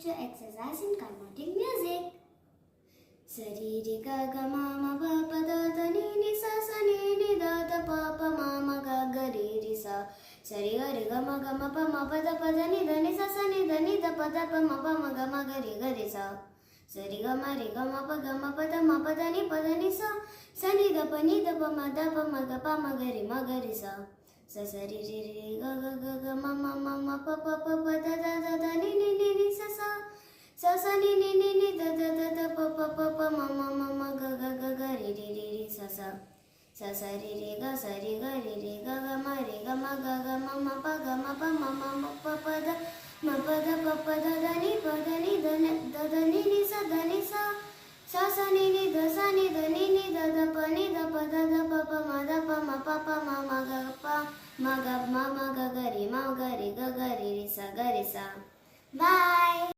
to exercise in Carnatic music. Sari ri ga ga ma ma pa pa da da ni ni sa sa ni ni da da pa pa ma ma ga ga ri ri sa. Sari ga ri ga ma pa ma pa da ni da ni sa sa ni da pa pa ma ga ri sa. Sari ga ma pa da ni sa. Sa ni da pa ma ga ri sa. Sa sa ri ri ri ga ga ma pa pa da ni ni sa sa. Sa sa ni da pa ma ga ri sa sa. Sa sa ri ga ga ma ma pa pa da pa da ni da ni sa da ni sa. Sa sa ni da ni da pa pa ma pa ma ga pa ma ga ri sa ga ri sa. Bye.